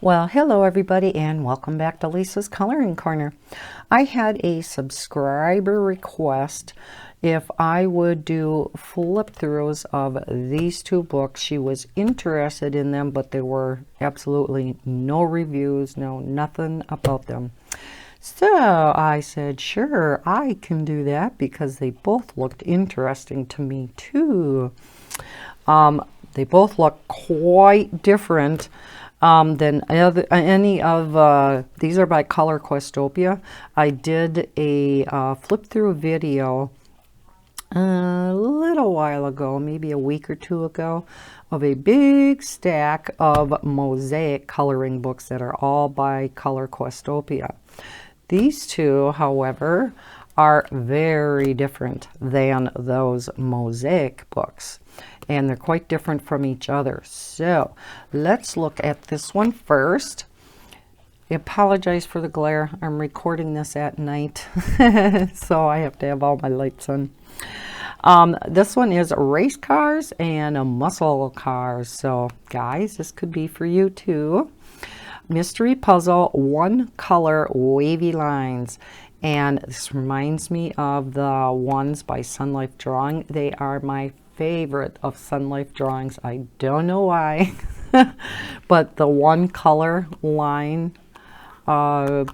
Well, hello everybody and welcome back to Lisa's Coloring Corner. I had a subscriber request if I would do flip throughs of these two books. She was interested in them, but there were absolutely no reviews, nothing about them. So I said, sure, I can do that because they both looked interesting to me too. They both look quite different than any of these are by Color Questopia. I did a flip through video a little while ago, maybe a week or two ago, of a big stack of mosaic coloring books that are all by Color Questopia. These two, however, are very different than those mosaic books, and they're quite different from each other. So let's look at this one first. I apologize for the glare. I'm recording this at night, so I have to have all my lights on. This one is race cars and muscle cars. So guys, this could be for you too. Mystery puzzle, one color wavy lines. And this reminds me of the ones by Sun Life Drawing. They are my favorite of Sun Life drawings. I don't know why, but the one color line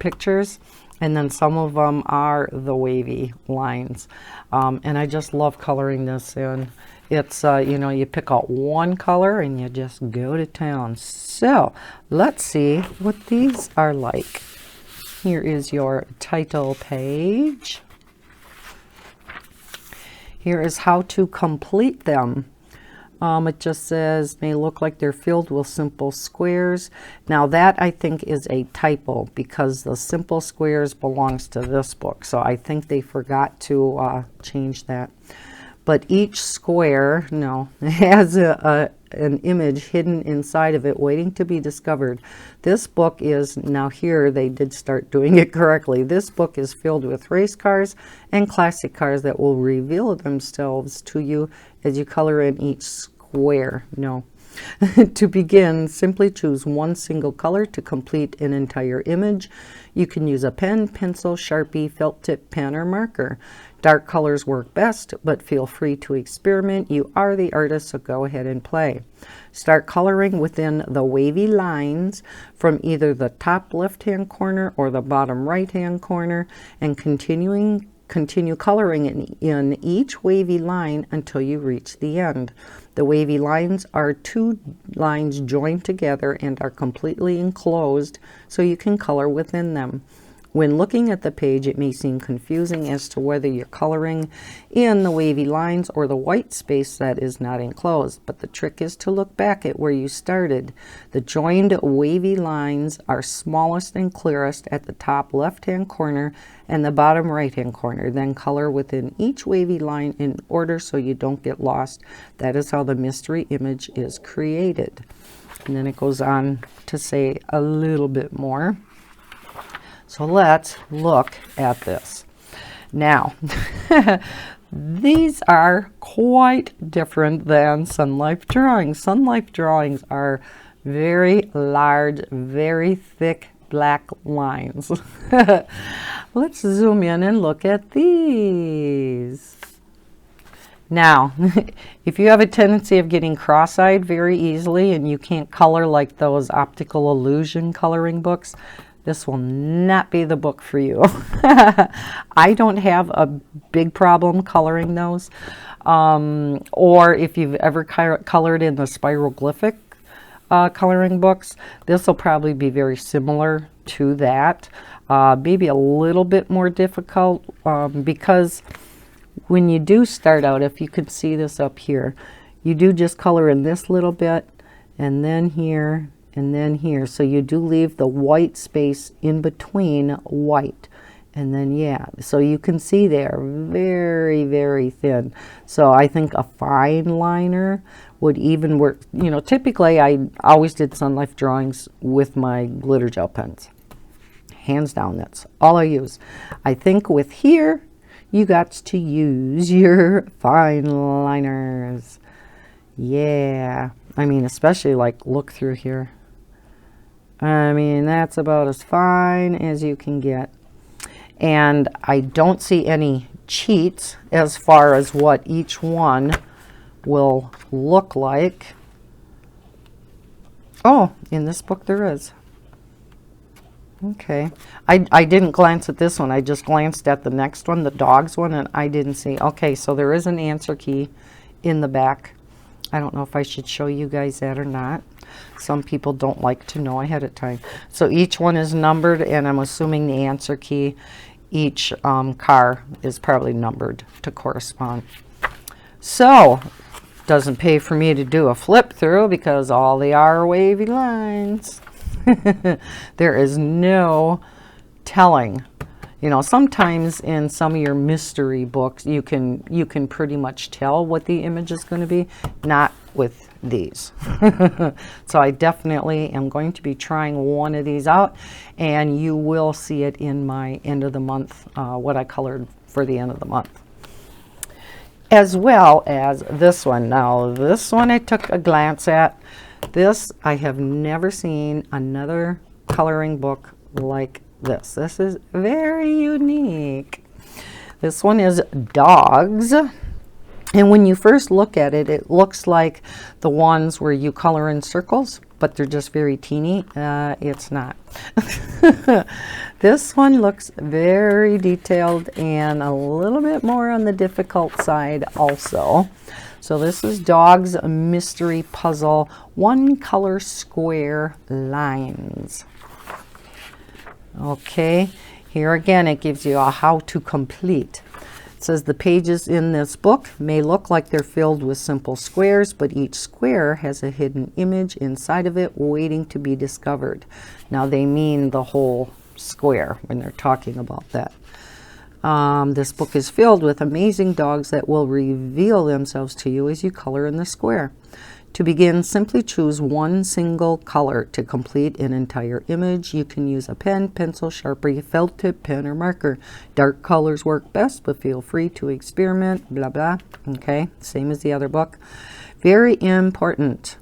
pictures, and then some of them are the wavy lines. And I just love coloring this in. It's, you pick out one color and you just go to town. So let's see what these are like. Here is your title page. Here is how to complete them. It just says, may look like they're filled with simple squares. Now that I think is a typo because the simple squares belongs to this book. So I think they forgot to change that. But each square, has an image hidden inside of it waiting to be discovered. This book is, now here they did start doing it correctly. This book is filled with race cars and classic cars that will reveal themselves to you as you color in each square. To begin, simply choose one single color to complete an entire image. You can use a pen, pencil, Sharpie, felt tip pen, or marker. Dark colors work best, but feel free to experiment. You are the artist, so go ahead and play. Start coloring within the wavy lines from either the top left-hand corner or the bottom right-hand corner, and continue coloring in each wavy line until you reach the end. The wavy lines are two lines joined together and are completely enclosed, so you can color within them. When looking at the page, it may seem confusing as to whether you're coloring in the wavy lines or the white space that is not enclosed, but the trick is to look back at where you started. The joined wavy lines are smallest and clearest at the top left-hand corner and the bottom right-hand corner. Then color within each wavy line in order so you don't get lost. That is how the mystery image is created. And then it goes on to say a little bit more. So let's look at this. Now, these are quite different than Sun Life drawings. Sun Life drawings are very large, very thick black lines. Let's zoom in and look at these. Now, if you have a tendency of getting cross-eyed very easily and you can't color like those optical illusion coloring books, this will not be the book for you. I don't have a big problem coloring those. Or if you've ever colored in the spiroglyphic coloring books, this will probably be very similar to that. Maybe a little bit more difficult because when you do start out, if you can see this up here, you do just color in this little bit and then here and then here. So you do leave the white space in between white. And then, so you can see they're very, very thin. So I think a fine liner would even work. Typically I always did Sun Life drawings with my glitter gel pens. Hands down, that's all I use. I think with here, you got to use your fine liners. Yeah, I mean, especially like look through here. I mean, that's about as fine as you can get. And I don't see any cheats as far as what each one will look like. Oh, in this book there is. Okay. I didn't glance at this one. I just glanced at the next one, the dogs one, and I didn't see. Okay, so there is an answer key in the back. I don't know if I should show you guys that or not. Some people don't like to know ahead of time. So each one is numbered, and I'm assuming the answer key, each car is probably numbered to correspond. So, doesn't pay for me to do a flip through because all they are wavy lines. There is no telling. You know, sometimes in some of your mystery books, you can pretty much tell what the image is going to be. Not with these. So I definitely am going to be trying one of these out, and you will see it in my end of the month, what I colored for the end of the month. As well as this one. Now, this one I took a glance at. This, I have never seen another coloring book like this. This is very unique. This one is dogs. And when you first look at it, it looks like the ones where you color in circles, but they're just very teeny. It's not. This one looks very detailed and a little bit more on the difficult side also. So this is Dogs Mystery Puzzle, One Color Square Lines. Okay, here again it gives you a how to complete. It says the pages in this book may look like they're filled with simple squares, but each square has a hidden image inside of it waiting to be discovered. Now they mean the whole square when they're talking about that. This book is filled with amazing dogs that will reveal themselves to you as you color in the square. To begin, simply choose one single color to complete an entire image. You can use a pen, pencil, Sharpie, felt tip, pen, or marker. Dark colors work best, but feel free to experiment, blah, blah. Okay, same as the other book. Very important.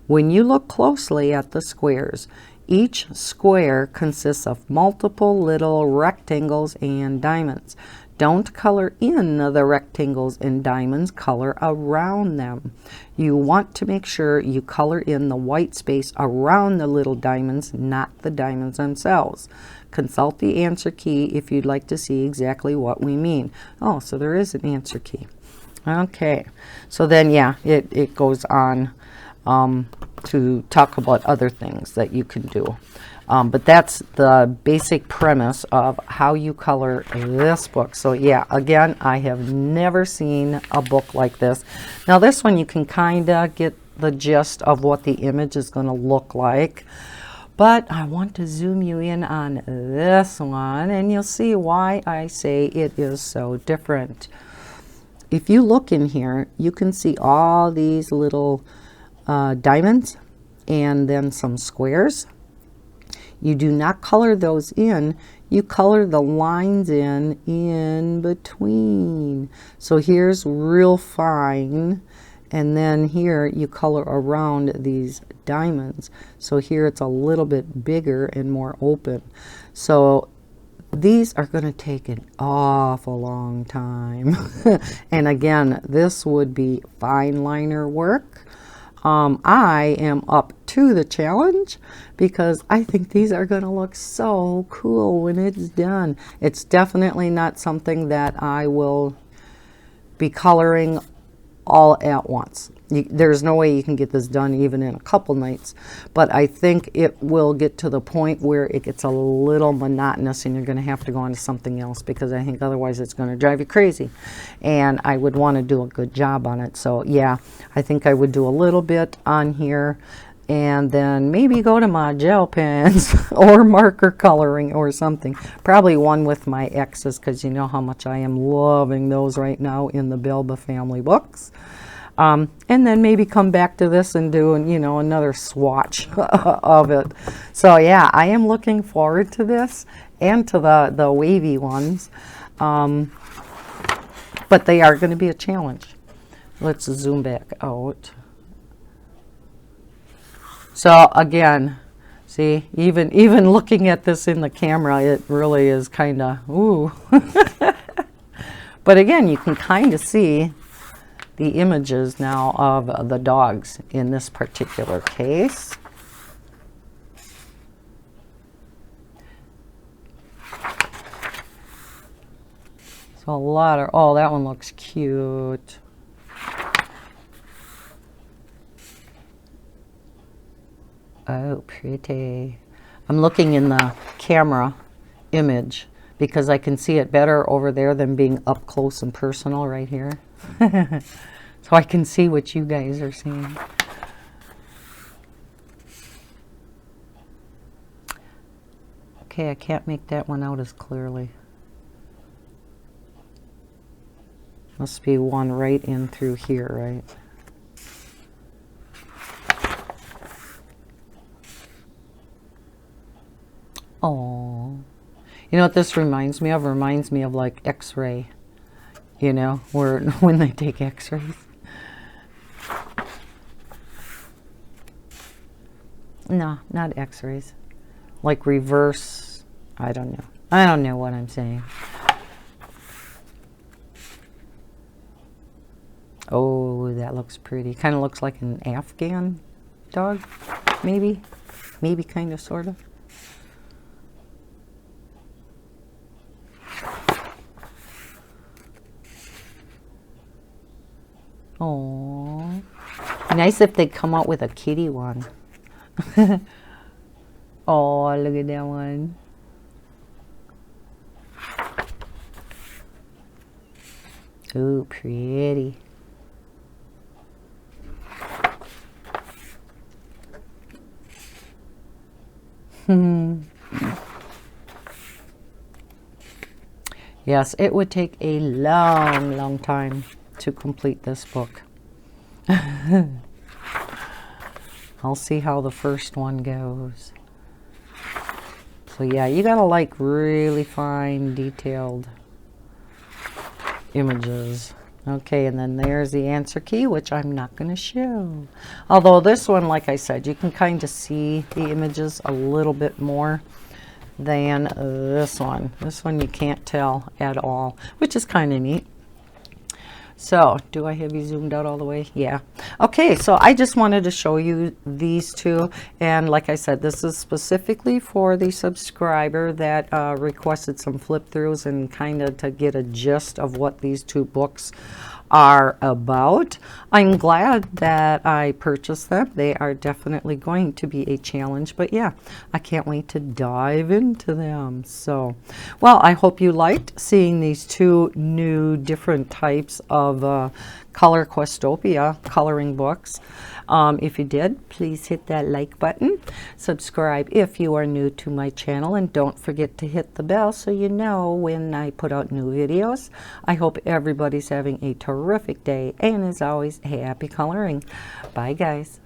When you look closely at the squares, each square consists of multiple little rectangles and diamonds. Don't color in the rectangles and diamonds, color around them. You want to make sure you color in the white space around the little diamonds, not the diamonds themselves. Consult the answer key if you'd like to see exactly what we mean. Oh, so there is an answer key. Okay, so then yeah, it goes on to talk about other things that you can do. But that's the basic premise of how you color this book. So yeah, again, I have never seen a book like this. Now this one you can kind of get the gist of what the image is going to look like. But I want to zoom you in on this one, and you'll see why I say it is so different. If you look in here, you can see all these little diamonds and then some squares. You do not color those in, you color the lines in between. So here's real fine, and then here you color around these diamonds. So here it's a little bit bigger and more open. So these are going to take an awful long time. And again, this would be fine liner work. I am up to the challenge because I think these are going to look so cool when it's done. It's definitely not something that I will be coloring all at once. There's no way you can get this done even in a couple nights, but I think it will get to the point where it gets a little monotonous and you're going to have to go on to something else, because I think otherwise it's going to drive you crazy, and I would want to do a good job on it. So yeah, I think I would do a little bit on here and then maybe go to my gel pens or marker coloring or something. Probably one with my X's, because you know how much I am loving those right now in the Belba family books. And then maybe come back to this and do, you know, another swatch of it. So yeah, I am looking forward to this and to the wavy ones. But they are going to be a challenge. Let's zoom back out. So again, See, even looking at this in the camera, it really is kind of, ooh. But again, you can kind of see the images now of the dogs in this particular case. So a lot of, oh, that one looks cute. Oh, pretty. I'm looking in the camera image because I can see it better over there than being up close and personal right here. So I can see what you guys are seeing. Okay, I can't make that one out as clearly. Must be one right in through here, right? Oh, you know what this reminds me of? Reminds me of like X-ray, you know, where when they take X-rays. No, not X-rays. Like reverse. I don't know. I don't know what I'm saying. Oh, that looks pretty. Kind of looks like an Afghan dog, maybe. Maybe kind of, sort of. Oh, nice if they come out with a kitty one. Oh, look at that one. Ooh, pretty. Yes, it would take a long, long time to complete this book. I'll see how the first one goes. So yeah, you gotta like really fine, detailed images. Okay, and then there's the answer key, which I'm not going to show. Although this one, like I said, you can kind of see the images a little bit more than this one. This one you can't tell at all, which is kind of neat. So, do I have you zoomed out all the way? Yeah. Okay, so I just wanted to show you these two. And like I said, this is specifically for the subscriber that requested some flip throughs and kind of to get a gist of what these two books are about. I'm glad that I purchased them. They are definitely going to be a challenge, but yeah, I can't wait to dive into them. So, well, I hope you liked seeing these two new different types of Color Questopia coloring books. If you did, please hit that like button. Subscribe if you are new to my channel, and don't forget to hit the bell so you know when I put out new videos. I hope everybody's having a terrific day, and as always, happy coloring. Bye, guys.